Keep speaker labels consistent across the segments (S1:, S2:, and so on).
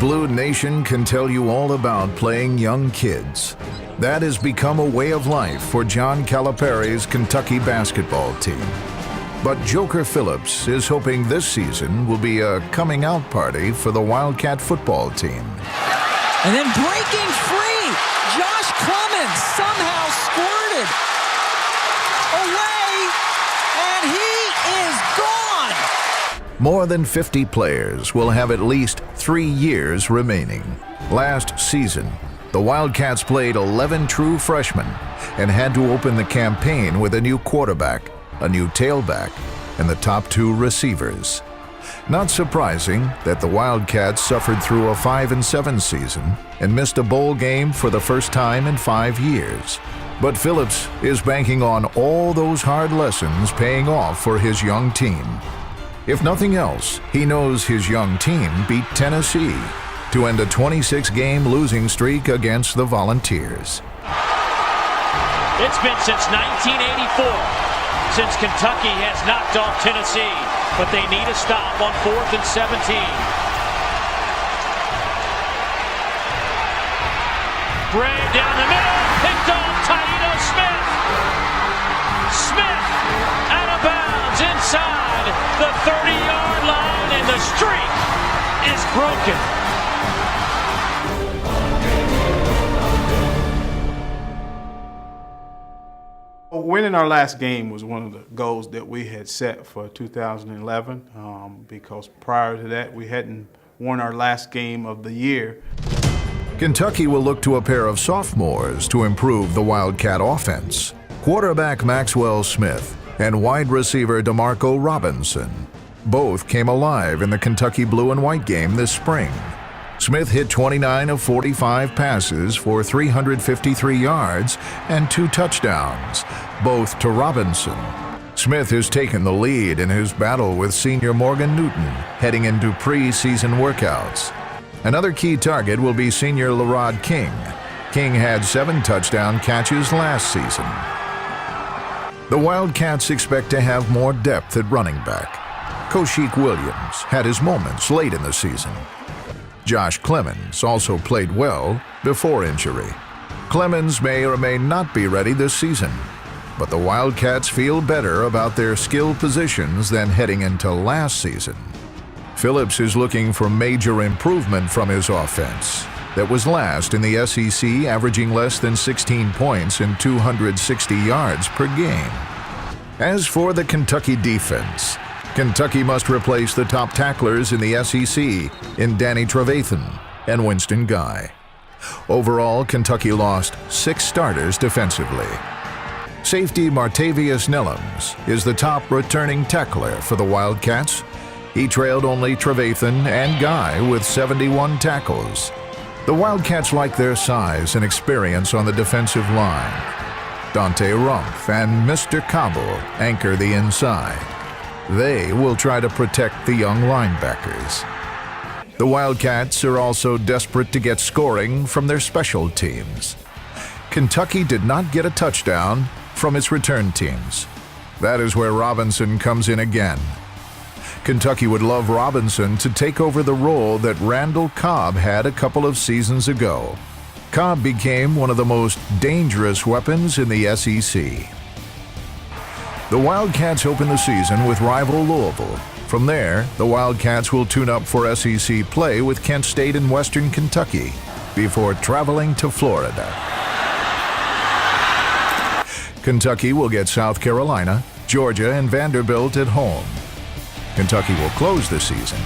S1: Blue Nation can tell you all about playing young kids. That has become a way of life for John Calipari's Kentucky basketball team. But Joker Phillips is hoping this season will be a coming out party for the Wildcat football team.
S2: And then breaking free, Josh Clemens somehow squirted away, and he is gone.
S1: More than 50 players will have at least 3 years remaining. Last season, the Wildcats played 11 true freshmen and had to open the campaign with a new quarterback, a new tailback, and the top 2 receivers. Not surprising that the Wildcats suffered through a 5-7 season and missed a bowl game for the first time in 5 years. But Phillips is banking on all those hard lessons paying off for his young team. If nothing else, he knows his young team beat Tennessee to end a 26-game losing streak against the Volunteers.
S3: It's been since 1984 since Kentucky has knocked off Tennessee, but they need a stop on 4th and 17. Bray down the middle, picked off Taito Smith. Smith out of bounds inside the 30-yard line, and the streak is broken.
S4: Winning our last game was one of the goals that we had set for 2011 because prior to that we hadn't won our last game of the year.
S1: Kentucky will look to a pair of sophomores to improve the Wildcat offense. Quarterback Maxwell Smith and wide receiver DeMarco Robinson both came alive in the Kentucky blue and white game this spring. Smith hit 29 of 45 passes for 353 yards and 2 touchdowns, both to Robinson. Smith has taken the lead in his battle with senior Morgan Newton heading into pre-season workouts. Another key target will be senior Lerod King. King had 7 touchdown catches last season. The Wildcats expect to have more depth at running back. Koshik Williams had his moments late in the season. Josh Clemens also played well before injury. Clemens may or may not be ready this season, but the Wildcats feel better about their skill positions than heading into last season. Phillips is looking for major improvement from his offense that was last in the SEC, averaging less than 16 points and 260 yards per game. As for the Kentucky defense, Kentucky must replace the top tacklers in the SEC in Danny Trevathan and Winston Guy. Overall, Kentucky lost 6 starters defensively. Safety Martavius Nellums is the top returning tackler for the Wildcats. He trailed only Trevathan and Guy with 71 tackles. The Wildcats like their size and experience on the defensive line. Dante Rumpf and Mr. Cabell anchor the inside. They will try to protect the young linebackers. The Wildcats are also desperate to get scoring from their special teams. Kentucky did not get a touchdown from its return teams. That is where Robinson comes in again. Kentucky would love Robinson to take over the role that Randall Cobb had a couple of seasons ago. Cobb became one of the most dangerous weapons in the SEC. The Wildcats open the season with rival Louisville. From there, the Wildcats will tune up for SEC play with Kent State and Western Kentucky before traveling to Florida. Kentucky will get South Carolina, Georgia, and Vanderbilt at home. Kentucky will close the season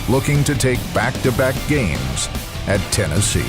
S1: looking to take back-to-back games at Tennessee.